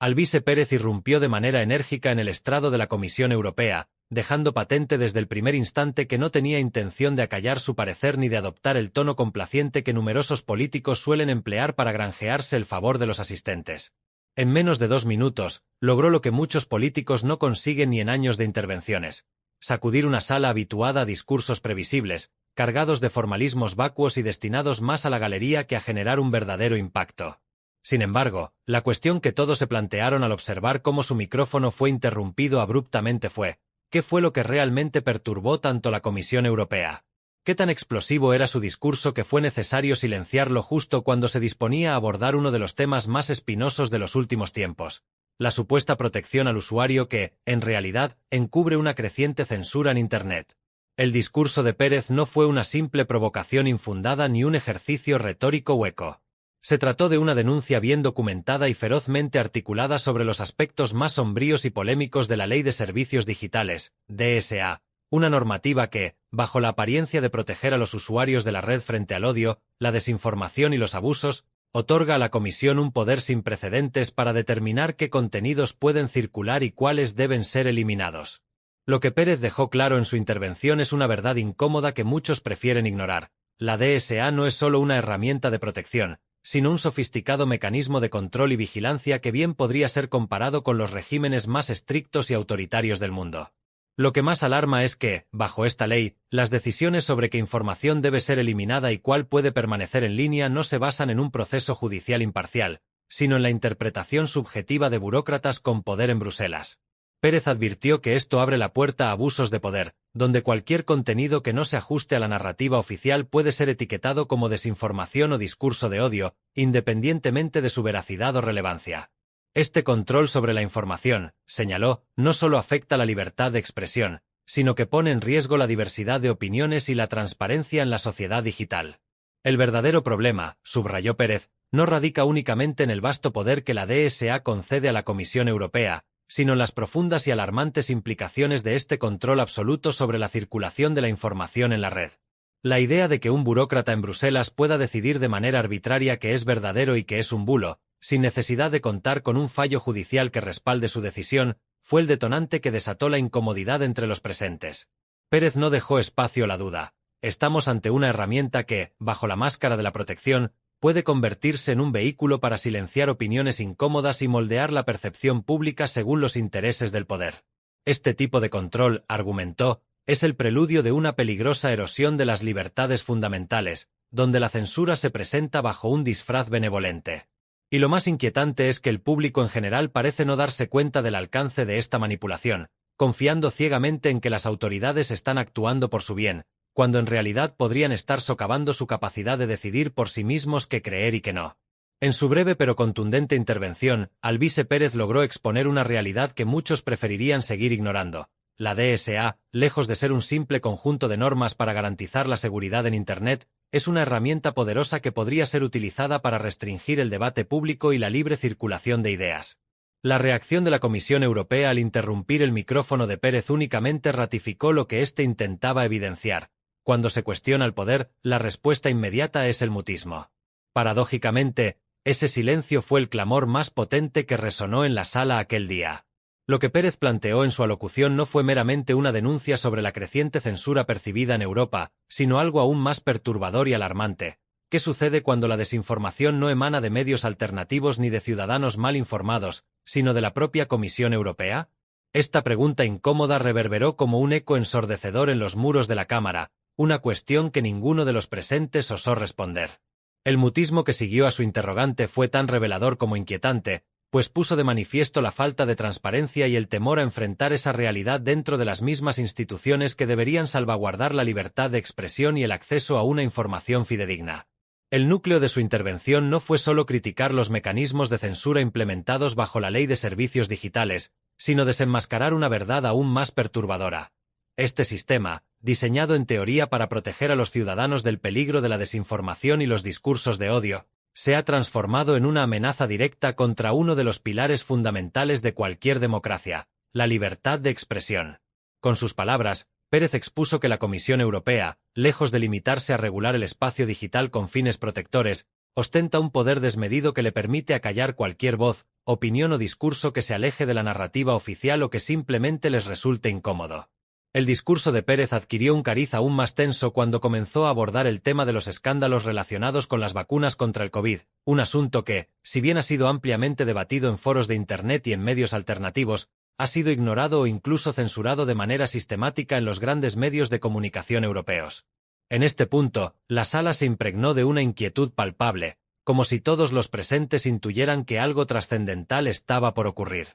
Alvise Pérez irrumpió de manera enérgica en el estrado de la Comisión Europea, dejando patente desde el primer instante que no tenía intención de acallar su parecer ni de adoptar el tono complaciente que numerosos políticos suelen emplear para granjearse el favor de los asistentes. En menos de 2 minutos, logró lo que muchos políticos no consiguen ni en años de intervenciones: sacudir una sala habituada a discursos previsibles, cargados de formalismos vacuos y destinados más a la galería que a generar un verdadero impacto. Sin embargo, la cuestión que todos se plantearon al observar cómo su micrófono fue interrumpido abruptamente fue: ¿qué fue lo que realmente perturbó tanto la Comisión Europea? ¿Qué tan explosivo era su discurso que fue necesario silenciarlo justo cuando se disponía a abordar uno de los temas más espinosos de los últimos tiempos: la supuesta protección al usuario que, en realidad, encubre una creciente censura en Internet? El discurso de Pérez no fue una simple provocación infundada ni un ejercicio retórico hueco. Se trató de una denuncia bien documentada y ferozmente articulada sobre los aspectos más sombríos y polémicos de la Ley de Servicios Digitales, DSA, una normativa que, bajo la apariencia de proteger a los usuarios de la red frente al odio, la desinformación y los abusos, otorga a la Comisión un poder sin precedentes para determinar qué contenidos pueden circular y cuáles deben ser eliminados. Lo que Pérez dejó claro en su intervención es una verdad incómoda que muchos prefieren ignorar: la DSA no es solo una herramienta de protección, sino un sofisticado mecanismo de control y vigilancia que bien podría ser comparado con los regímenes más estrictos y autoritarios del mundo. Lo que más alarma es que, bajo esta ley, las decisiones sobre qué información debe ser eliminada y cuál puede permanecer en línea no se basan en un proceso judicial imparcial, sino en la interpretación subjetiva de burócratas con poder en Bruselas. Pérez advirtió que esto abre la puerta a abusos de poder, donde cualquier contenido que no se ajuste a la narrativa oficial puede ser etiquetado como desinformación o discurso de odio, independientemente de su veracidad o relevancia. Este control sobre la información, señaló, no solo afecta la libertad de expresión, sino que pone en riesgo la diversidad de opiniones y la transparencia en la sociedad digital. El verdadero problema, subrayó Pérez, no radica únicamente en el vasto poder que la DSA concede a la Comisión Europea, sino en las profundas y alarmantes implicaciones de este control absoluto sobre la circulación de la información en la red. La idea de que un burócrata en Bruselas pueda decidir de manera arbitraria qué es verdadero y qué es un bulo, sin necesidad de contar con un fallo judicial que respalde su decisión, fue el detonante que desató la incomodidad entre los presentes. Pérez no dejó espacio a la duda: estamos ante una herramienta que, bajo la máscara de la protección, puede convertirse en un vehículo para silenciar opiniones incómodas y moldear la percepción pública según los intereses del poder. Este tipo de control, argumentó, es el preludio de una peligrosa erosión de las libertades fundamentales, donde la censura se presenta bajo un disfraz benevolente. Y lo más inquietante es que el público en general parece no darse cuenta del alcance de esta manipulación, confiando ciegamente en que las autoridades están actuando por su bien, cuando en realidad podrían estar socavando su capacidad de decidir por sí mismos qué creer y qué no. En su breve pero contundente intervención, Alvise Pérez logró exponer una realidad que muchos preferirían seguir ignorando: la DSA, lejos de ser un simple conjunto de normas para garantizar la seguridad en Internet, es una herramienta poderosa que podría ser utilizada para restringir el debate público y la libre circulación de ideas. La reacción de la Comisión Europea al interrumpir el micrófono de Pérez únicamente ratificó lo que éste intentaba evidenciar: cuando se cuestiona el poder, la respuesta inmediata es el mutismo. Paradójicamente, ese silencio fue el clamor más potente que resonó en la sala aquel día. Lo que Pérez planteó en su alocución no fue meramente una denuncia sobre la creciente censura percibida en Europa, sino algo aún más perturbador y alarmante: ¿qué sucede cuando la desinformación no emana de medios alternativos ni de ciudadanos mal informados, sino de la propia Comisión Europea? Esta pregunta incómoda reverberó como un eco ensordecedor en los muros de la Cámara, una cuestión que ninguno de los presentes osó responder. El mutismo que siguió a su interrogante fue tan revelador como inquietante, pues puso de manifiesto la falta de transparencia y el temor a enfrentar esa realidad dentro de las mismas instituciones que deberían salvaguardar la libertad de expresión y el acceso a una información fidedigna. El núcleo de su intervención no fue solo criticar los mecanismos de censura implementados bajo la Ley de Servicios Digitales, sino desenmascarar una verdad aún más perturbadora: este sistema, diseñado en teoría para proteger a los ciudadanos del peligro de la desinformación y los discursos de odio, se ha transformado en una amenaza directa contra uno de los pilares fundamentales de cualquier democracia: la libertad de expresión. Con sus palabras, Pérez expuso que la Comisión Europea, lejos de limitarse a regular el espacio digital con fines protectores, ostenta un poder desmedido que le permite acallar cualquier voz, opinión o discurso que se aleje de la narrativa oficial o que simplemente les resulte incómodo. El discurso de Pérez adquirió un cariz aún más tenso cuando comenzó a abordar el tema de los escándalos relacionados con las vacunas contra el COVID, un asunto que, si bien ha sido ampliamente debatido en foros de Internet y en medios alternativos, ha sido ignorado o incluso censurado de manera sistemática en los grandes medios de comunicación europeos. En este punto, la sala se impregnó de una inquietud palpable, como si todos los presentes intuyeran que algo trascendental estaba por ocurrir.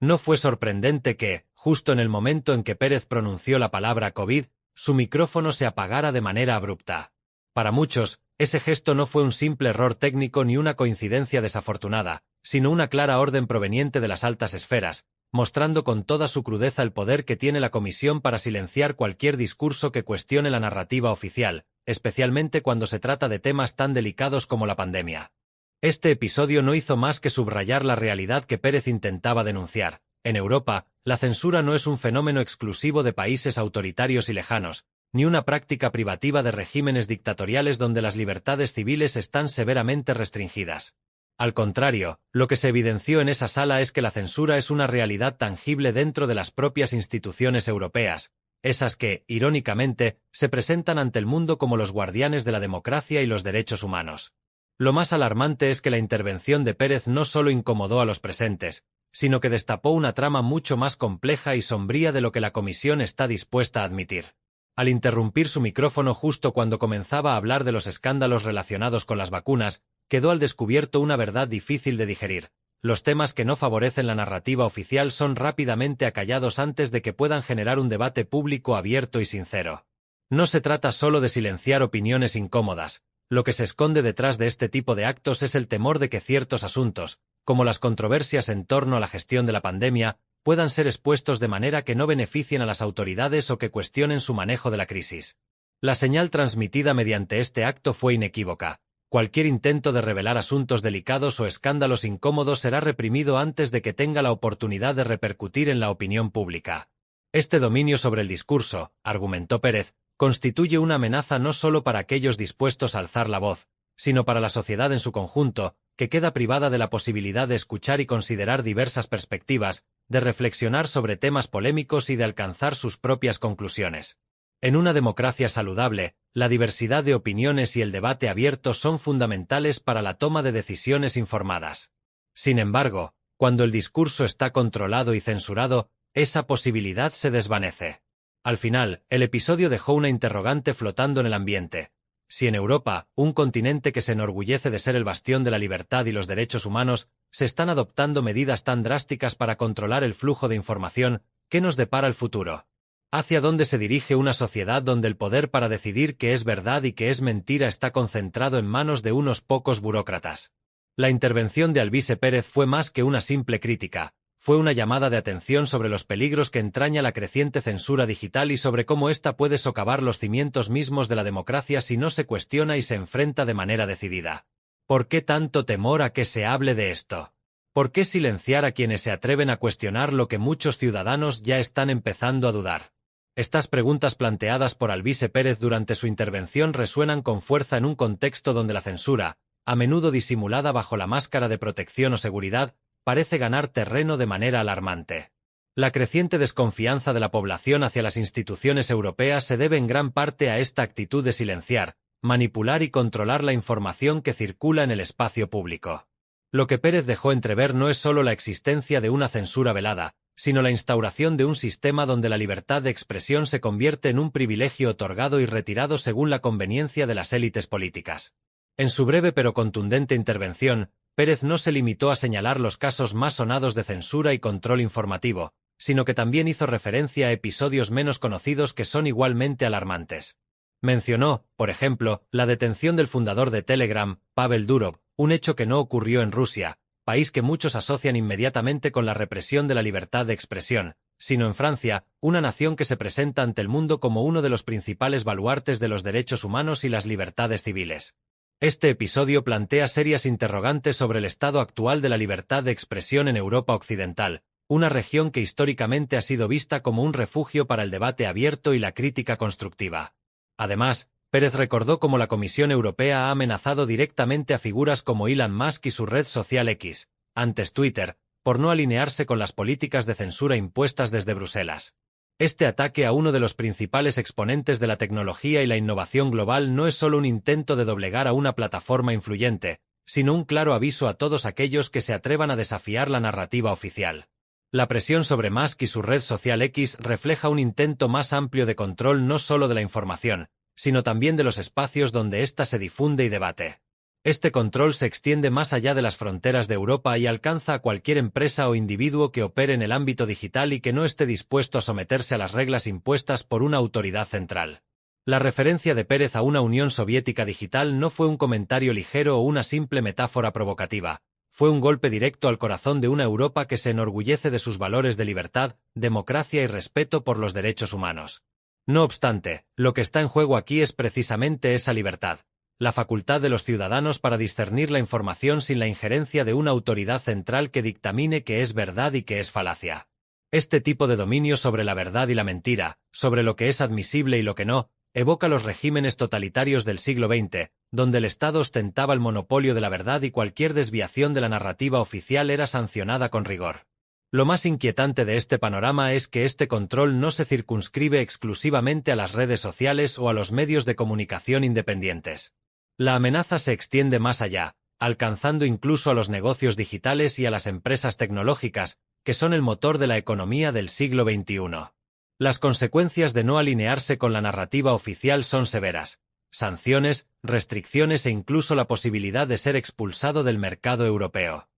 No fue sorprendente que, justo en el momento en que Pérez pronunció la palabra COVID, su micrófono se apagara de manera abrupta. Para muchos, ese gesto no fue un simple error técnico ni una coincidencia desafortunada, sino una clara orden proveniente de las altas esferas, mostrando con toda su crudeza el poder que tiene la Comisión para silenciar cualquier discurso que cuestione la narrativa oficial, especialmente cuando se trata de temas tan delicados como la pandemia. Este episodio no hizo más que subrayar la realidad que Pérez intentaba denunciar. En Europa, la censura no es un fenómeno exclusivo de países autoritarios y lejanos, ni una práctica privativa de regímenes dictatoriales donde las libertades civiles están severamente restringidas. Al contrario, lo que se evidenció en esa sala es que la censura es una realidad tangible dentro de las propias instituciones europeas, esas que, irónicamente, se presentan ante el mundo como los guardianes de la democracia y los derechos humanos. Lo más alarmante es que la intervención de Pérez no solo incomodó a los presentes, sino que destapó una trama mucho más compleja y sombría de lo que la Comisión está dispuesta a admitir. Al interrumpir su micrófono justo cuando comenzaba a hablar de los escándalos relacionados con las vacunas, quedó al descubierto una verdad difícil de digerir. Los temas que no favorecen la narrativa oficial son rápidamente acallados antes de que puedan generar un debate público abierto y sincero. No se trata solo de silenciar opiniones incómodas. Lo que se esconde detrás de este tipo de actos es el temor de que ciertos asuntos, como las controversias en torno a la gestión de la pandemia, puedan ser expuestos de manera que no beneficien a las autoridades o que cuestionen su manejo de la crisis. La señal transmitida mediante este acto fue inequívoca. Cualquier intento de revelar asuntos delicados o escándalos incómodos será reprimido antes de que tenga la oportunidad de repercutir en la opinión pública. Este dominio sobre el discurso, argumentó Pérez, constituye una amenaza no solo para aquellos dispuestos a alzar la voz, sino para la sociedad en su conjunto, que queda privada de la posibilidad de escuchar y considerar diversas perspectivas, de reflexionar sobre temas polémicos y de alcanzar sus propias conclusiones. En una democracia saludable, la diversidad de opiniones y el debate abierto son fundamentales para la toma de decisiones informadas. Sin embargo, cuando el discurso está controlado y censurado, esa posibilidad se desvanece. Al final, el episodio dejó una interrogante flotando en el ambiente. Si en Europa, un continente que se enorgullece de ser el bastión de la libertad y los derechos humanos, se están adoptando medidas tan drásticas para controlar el flujo de información, ¿qué nos depara el futuro? ¿Hacia dónde se dirige una sociedad donde el poder para decidir qué es verdad y qué es mentira está concentrado en manos de unos pocos burócratas? La intervención de Alvise Pérez fue más que una simple crítica. Fue una llamada de atención sobre los peligros que entraña la creciente censura digital y sobre cómo ésta puede socavar los cimientos mismos de la democracia si no se cuestiona y se enfrenta de manera decidida. ¿Por qué tanto temor a que se hable de esto? ¿Por qué silenciar a quienes se atreven a cuestionar lo que muchos ciudadanos ya están empezando a dudar? Estas preguntas planteadas por Alvise Pérez durante su intervención resuenan con fuerza en un contexto donde la censura, a menudo disimulada bajo la máscara de protección o seguridad, parece ganar terreno de manera alarmante. La creciente desconfianza de la población hacia las instituciones europeas se debe en gran parte a esta actitud de silenciar, manipular y controlar la información que circula en el espacio público. Lo que Pérez dejó entrever no es solo la existencia de una censura velada, sino la instauración de un sistema donde la libertad de expresión se convierte en un privilegio otorgado y retirado según la conveniencia de las élites políticas. En su breve pero contundente intervención, Pérez no se limitó a señalar los casos más sonados de censura y control informativo, sino que también hizo referencia a episodios menos conocidos que son igualmente alarmantes. Mencionó, por ejemplo, la detención del fundador de Telegram, Pavel Durov, un hecho que no ocurrió en Rusia, país que muchos asocian inmediatamente con la represión de la libertad de expresión, sino en Francia, una nación que se presenta ante el mundo como uno de los principales baluartes de los derechos humanos y las libertades civiles. Este episodio plantea serias interrogantes sobre el estado actual de la libertad de expresión en Europa Occidental, una región que históricamente ha sido vista como un refugio para el debate abierto y la crítica constructiva. Además, Pérez recordó cómo la Comisión Europea ha amenazado directamente a figuras como Elon Musk y su red social X, antes Twitter, por no alinearse con las políticas de censura impuestas desde Bruselas. Este ataque a uno de los principales exponentes de la tecnología y la innovación global no es solo un intento de doblegar a una plataforma influyente, sino un claro aviso a todos aquellos que se atrevan a desafiar la narrativa oficial. La presión sobre Musk y su red social X refleja un intento más amplio de control no solo de la información, sino también de los espacios donde ésta se difunde y debate. Este control se extiende más allá de las fronteras de Europa y alcanza a cualquier empresa o individuo que opere en el ámbito digital y que no esté dispuesto a someterse a las reglas impuestas por una autoridad central. La referencia de Pérez a una Unión Soviética digital no fue un comentario ligero o una simple metáfora provocativa, fue un golpe directo al corazón de una Europa que se enorgullece de sus valores de libertad, democracia y respeto por los derechos humanos. No obstante, lo que está en juego aquí es precisamente esa libertad, la facultad de los ciudadanos para discernir la información sin la injerencia de una autoridad central que dictamine qué es verdad y qué es falacia. Este tipo de dominio sobre la verdad y la mentira, sobre lo que es admisible y lo que no, evoca los regímenes totalitarios del siglo XX, donde el Estado ostentaba el monopolio de la verdad y cualquier desviación de la narrativa oficial era sancionada con rigor. Lo más inquietante de este panorama es que este control no se circunscribe exclusivamente a las redes sociales o a los medios de comunicación independientes. La amenaza se extiende más allá, alcanzando incluso a los negocios digitales y a las empresas tecnológicas, que son el motor de la economía del siglo XXI. Las consecuencias de no alinearse con la narrativa oficial son severas: sanciones, restricciones e incluso la posibilidad de ser expulsado del mercado europeo.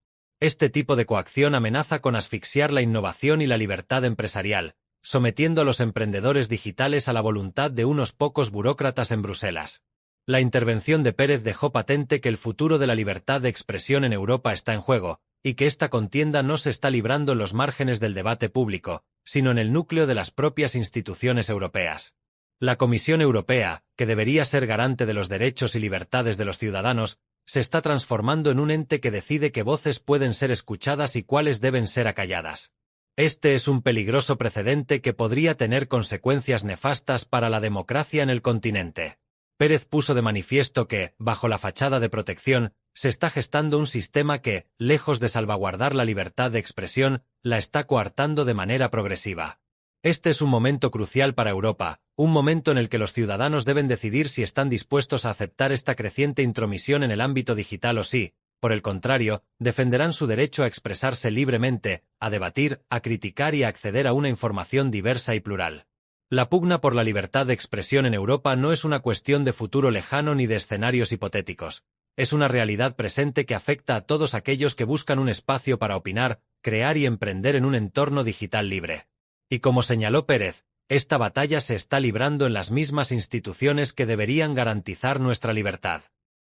Este tipo de coacción amenaza con asfixiar la innovación y la libertad empresarial, sometiendo a los emprendedores digitales a la voluntad de unos pocos burócratas en Bruselas. La intervención de Pérez dejó patente que el futuro de la libertad de expresión en Europa está en juego, y que esta contienda no se está librando en los márgenes del debate público, sino en el núcleo de las propias instituciones europeas. La Comisión Europea, que debería ser garante de los derechos y libertades de los ciudadanos, se está transformando en un ente que decide qué voces pueden ser escuchadas y cuáles deben ser acalladas. Este es un peligroso precedente que podría tener consecuencias nefastas para la democracia en el continente. Pérez puso de manifiesto que, bajo la fachada de protección, se está gestando un sistema que, lejos de salvaguardar la libertad de expresión, la está coartando de manera progresiva. Este es un momento crucial para Europa, un momento en el que los ciudadanos deben decidir si están dispuestos a aceptar esta creciente intromisión en el ámbito digital o si, por el contrario, defenderán su derecho a expresarse libremente, a debatir, a criticar y a acceder a una información diversa y plural. La pugna por la libertad de expresión en Europa no es una cuestión de futuro lejano ni de escenarios hipotéticos. Es una realidad presente que afecta a todos aquellos que buscan un espacio para opinar, crear y emprender en un entorno digital libre. Y como señaló Pérez, esta batalla se está librando en las mismas instituciones que deberían garantizar nuestra libertad.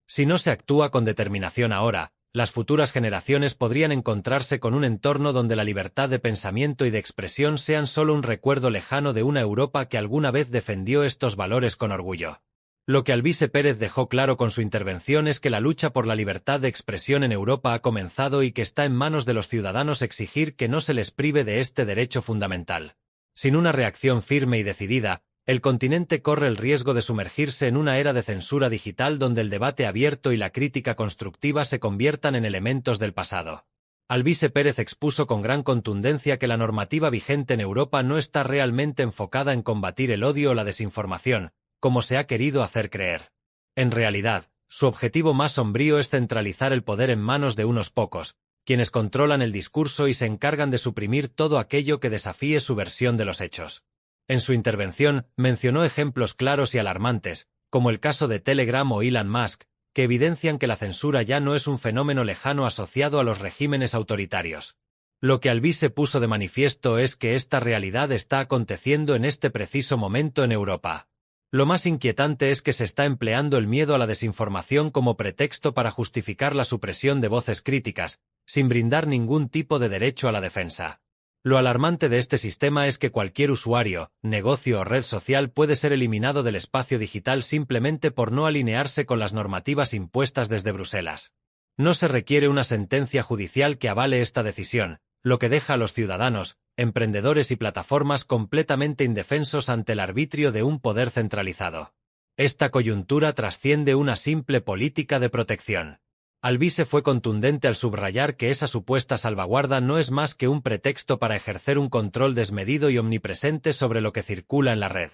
Si no se actúa con determinación ahora, las futuras generaciones podrían encontrarse con un entorno donde la libertad de pensamiento y de expresión sean solo un recuerdo lejano de una Europa que alguna vez defendió estos valores con orgullo. Lo que Alvise Pérez dejó claro con su intervención es que la lucha por la libertad de expresión en Europa ha comenzado y que está en manos de los ciudadanos exigir que no se les prive de este derecho fundamental. Sin una reacción firme y decidida, el continente corre el riesgo de sumergirse en una era de censura digital donde el debate abierto y la crítica constructiva se conviertan en elementos del pasado. Alvise Pérez expuso con gran contundencia que la normativa vigente en Europa no está realmente enfocada en combatir el odio o la desinformación, como se ha querido hacer creer. En realidad, su objetivo más sombrío es centralizar el poder en manos de unos pocos, quienes controlan el discurso y se encargan de suprimir todo aquello que desafíe su versión de los hechos. En su intervención, mencionó ejemplos claros y alarmantes, como el caso de Telegram o Elon Musk, que evidencian que la censura ya no es un fenómeno lejano asociado a los regímenes autoritarios. Lo que Alvise puso de manifiesto es que esta realidad está aconteciendo en este preciso momento en Europa. Lo más inquietante es que se está empleando el miedo a la desinformación como pretexto para justificar la supresión de voces críticas, sin brindar ningún tipo de derecho a la defensa. Lo alarmante de este sistema es que cualquier usuario, negocio o red social puede ser eliminado del espacio digital simplemente por no alinearse con las normativas impuestas desde Bruselas. No se requiere una sentencia judicial que avale esta decisión, lo que deja a los ciudadanos, emprendedores y plataformas completamente indefensos ante el arbitrio de un poder centralizado. Esta coyuntura trasciende una simple política de protección. Alvise fue contundente al subrayar que esa supuesta salvaguarda no es más que un pretexto para ejercer un control desmedido y omnipresente sobre lo que circula en la red.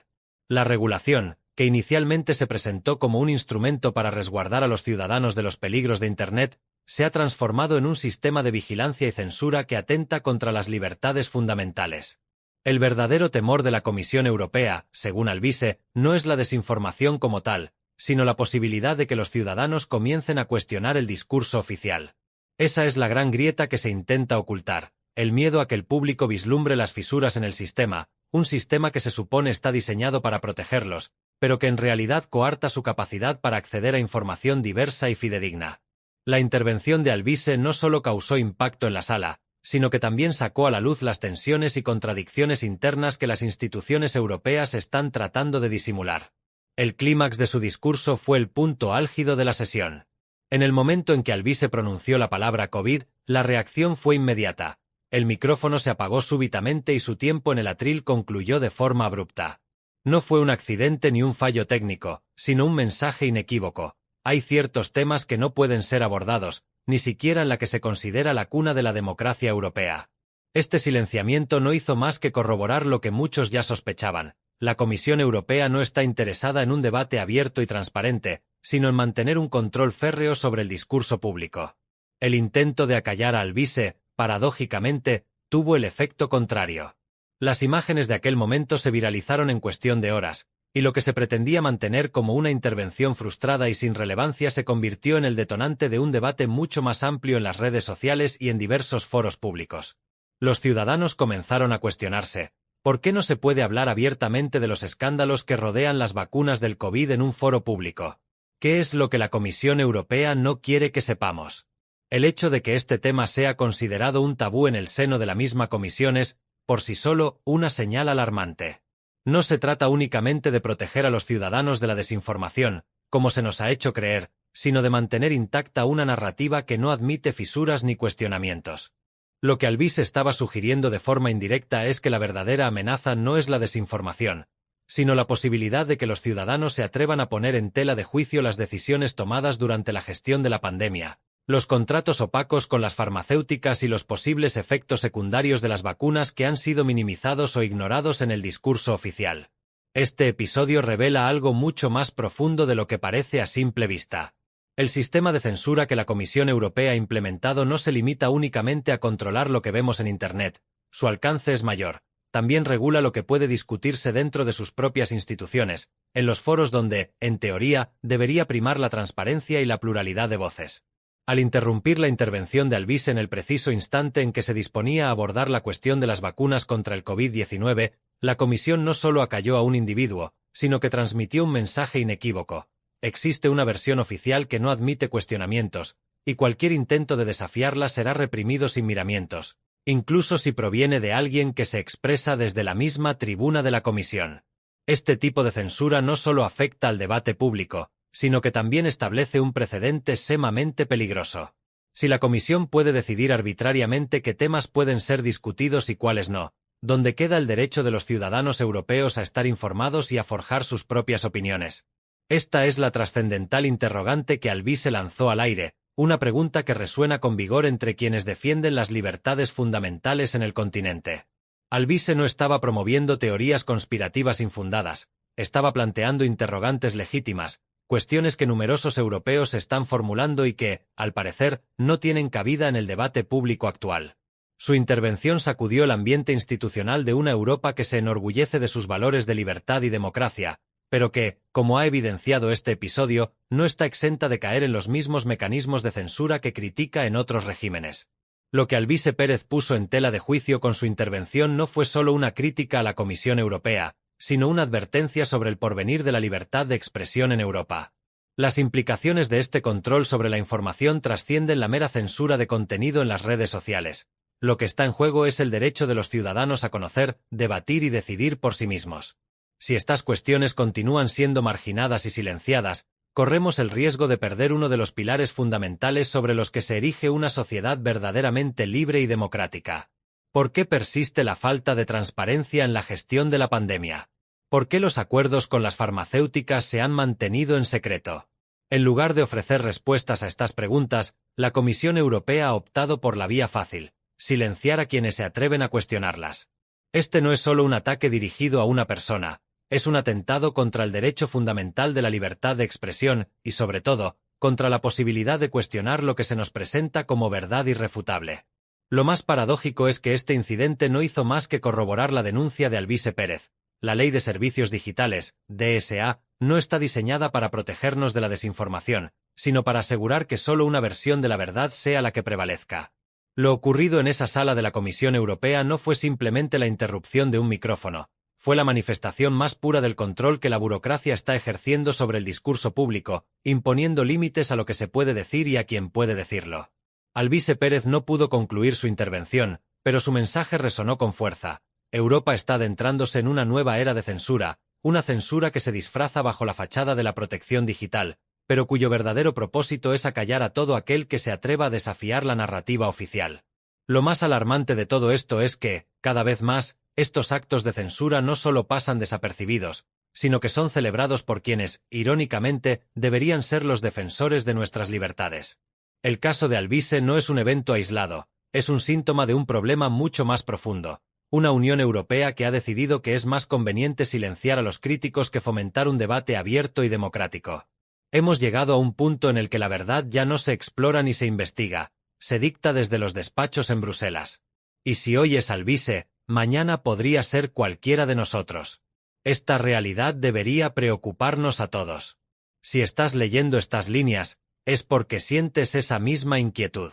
La regulación, que inicialmente se presentó como un instrumento para resguardar a los ciudadanos de los peligros de Internet, se ha transformado en un sistema de vigilancia y censura que atenta contra las libertades fundamentales. El verdadero temor de la Comisión Europea, según Alvise, no es la desinformación como tal, sino la posibilidad de que los ciudadanos comiencen a cuestionar el discurso oficial. Esa es la gran grieta que se intenta ocultar, el miedo a que el público vislumbre las fisuras en el sistema, un sistema que se supone está diseñado para protegerlos, pero que en realidad coarta su capacidad para acceder a información diversa y fidedigna. La intervención de Alvise no solo causó impacto en la sala, sino que también sacó a la luz las tensiones y contradicciones internas que las instituciones europeas están tratando de disimular. El clímax de su discurso fue el punto álgido de la sesión. En el momento en que Alvise pronunció la palabra COVID, la reacción fue inmediata. El micrófono se apagó súbitamente y su tiempo en el atril concluyó de forma abrupta. No fue un accidente ni un fallo técnico, sino un mensaje inequívoco. Hay ciertos temas que no pueden ser abordados, ni siquiera en la que se considera la cuna de la democracia europea. Este silenciamiento no hizo más que corroborar lo que muchos ya sospechaban. La Comisión Europea no está interesada en un debate abierto y transparente, sino en mantener un control férreo sobre el discurso público. El intento de acallar a Alvise, paradójicamente, tuvo el efecto contrario. Las imágenes de aquel momento se viralizaron en cuestión de horas, y lo que se pretendía mantener como una intervención frustrada y sin relevancia se convirtió en el detonante de un debate mucho más amplio en las redes sociales y en diversos foros públicos. Los ciudadanos comenzaron a cuestionarse: ¿por qué no se puede hablar abiertamente de los escándalos que rodean las vacunas del COVID en un foro público? ¿Qué es lo que la Comisión Europea no quiere que sepamos? El hecho de que este tema sea considerado un tabú en el seno de la misma comisión es, por sí solo, una señal alarmante. No se trata únicamente de proteger a los ciudadanos de la desinformación, como se nos ha hecho creer, sino de mantener intacta una narrativa que no admite fisuras ni cuestionamientos. Lo que Alvise estaba sugiriendo de forma indirecta es que la verdadera amenaza no es la desinformación, sino la posibilidad de que los ciudadanos se atrevan a poner en tela de juicio las decisiones tomadas durante la gestión de la pandemia, los contratos opacos con las farmacéuticas y los posibles efectos secundarios de las vacunas que han sido minimizados o ignorados en el discurso oficial. Este episodio revela algo mucho más profundo de lo que parece a simple vista. El sistema de censura que la Comisión Europea ha implementado no se limita únicamente a controlar lo que vemos en Internet, su alcance es mayor. También regula lo que puede discutirse dentro de sus propias instituciones, en los foros donde, en teoría, debería primar la transparencia y la pluralidad de voces. Al interrumpir la intervención de Alvise en el preciso instante en que se disponía a abordar la cuestión de las vacunas contra el COVID-19, la Comisión no solo acalló a un individuo, sino que transmitió un mensaje inequívoco: existe una versión oficial que no admite cuestionamientos, y cualquier intento de desafiarla será reprimido sin miramientos, incluso si proviene de alguien que se expresa desde la misma tribuna de la Comisión. Este tipo de censura no solo afecta al debate público, sino que también establece un precedente sumamente peligroso. Si la Comisión puede decidir arbitrariamente qué temas pueden ser discutidos y cuáles no, ¿dónde queda el derecho de los ciudadanos europeos a estar informados y a forjar sus propias opiniones? Esta es la trascendental interrogante que Alvise lanzó al aire, una pregunta que resuena con vigor entre quienes defienden las libertades fundamentales en el continente. Alvise no estaba promoviendo teorías conspirativas infundadas, estaba planteando interrogantes legítimas, cuestiones que numerosos europeos están formulando y que, al parecer, no tienen cabida en el debate público actual. Su intervención sacudió el ambiente institucional de una Europa que se enorgullece de sus valores de libertad y democracia, pero que, como ha evidenciado este episodio, no está exenta de caer en los mismos mecanismos de censura que critica en otros regímenes. Lo que Alvise Pérez puso en tela de juicio con su intervención no fue solo una crítica a la Comisión Europea, sino una advertencia sobre el porvenir de la libertad de expresión en Europa. Las implicaciones de este control sobre la información trascienden la mera censura de contenido en las redes sociales. Lo que está en juego es el derecho de los ciudadanos a conocer, debatir y decidir por sí mismos. Si estas cuestiones continúan siendo marginadas y silenciadas, corremos el riesgo de perder uno de los pilares fundamentales sobre los que se erige una sociedad verdaderamente libre y democrática. ¿Por qué persiste la falta de transparencia en la gestión de la pandemia? ¿Por qué los acuerdos con las farmacéuticas se han mantenido en secreto? En lugar de ofrecer respuestas a estas preguntas, la Comisión Europea ha optado por la vía fácil: silenciar a quienes se atreven a cuestionarlas. Este no es solo un ataque dirigido a una persona, es un atentado contra el derecho fundamental de la libertad de expresión y, sobre todo, contra la posibilidad de cuestionar lo que se nos presenta como verdad irrefutable. Lo más paradójico es que este incidente no hizo más que corroborar la denuncia de Alvise Pérez. La Ley de Servicios Digitales, DSA, no está diseñada para protegernos de la desinformación, sino para asegurar que solo una versión de la verdad sea la que prevalezca. Lo ocurrido en esa sala de la Comisión Europea no fue simplemente la interrupción de un micrófono, fue la manifestación más pura del control que la burocracia está ejerciendo sobre el discurso público, imponiendo límites a lo que se puede decir y a quien puede decirlo. Alvise Pérez no pudo concluir su intervención, pero su mensaje resonó con fuerza. Europa está adentrándose en una nueva era de censura, una censura que se disfraza bajo la fachada de la protección digital, pero cuyo verdadero propósito es acallar a todo aquel que se atreva a desafiar la narrativa oficial. Lo más alarmante de todo esto es que, cada vez más, estos actos de censura no solo pasan desapercibidos, sino que son celebrados por quienes, irónicamente, deberían ser los defensores de nuestras libertades. El caso de Alvise no es un evento aislado, es un síntoma de un problema mucho más profundo. Una Unión Europea que ha decidido que es más conveniente silenciar a los críticos que fomentar un debate abierto y democrático. Hemos llegado a un punto en el que la verdad ya no se explora ni se investiga, se dicta desde los despachos en Bruselas. Y si hoy es Alvise, mañana podría ser cualquiera de nosotros. Esta realidad debería preocuparnos a todos. Si estás leyendo estas líneas, es porque sientes esa misma inquietud.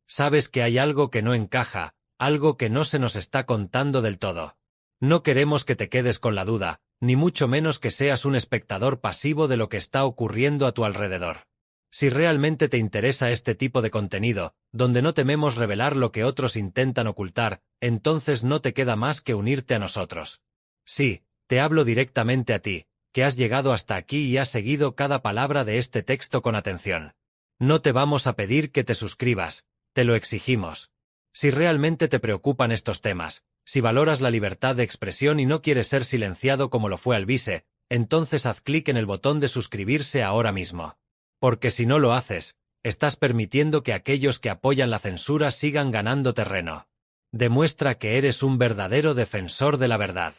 Sabes que hay algo que no encaja, algo que no se nos está contando del todo. No queremos que te quedes con la duda, ni mucho menos que seas un espectador pasivo de lo que está ocurriendo a tu alrededor. Si realmente te interesa este tipo de contenido, donde no tememos revelar lo que otros intentan ocultar, entonces no te queda más que unirte a nosotros. Sí, te hablo directamente a ti, que has llegado hasta aquí y has seguido cada palabra de este texto con atención. No te vamos a pedir que te suscribas, te lo exigimos. Si realmente te preocupan estos temas, si valoras la libertad de expresión y no quieres ser silenciado como lo fue Alvise, entonces haz clic en el botón de suscribirse ahora mismo. Porque si no lo haces, estás permitiendo que aquellos que apoyan la censura sigan ganando terreno. Demuestra que eres un verdadero defensor de la verdad.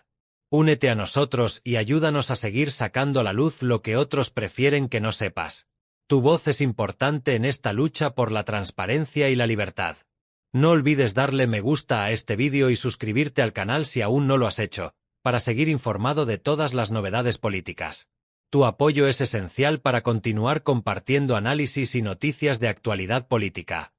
Únete a nosotros y ayúdanos a seguir sacando a la luz lo que otros prefieren que no sepas. Tu voz es importante en esta lucha por la transparencia y la libertad. No olvides darle me gusta a este vídeo y suscribirte al canal si aún no lo has hecho, para seguir informado de todas las novedades políticas. Tu apoyo es esencial para continuar compartiendo análisis y noticias de actualidad política.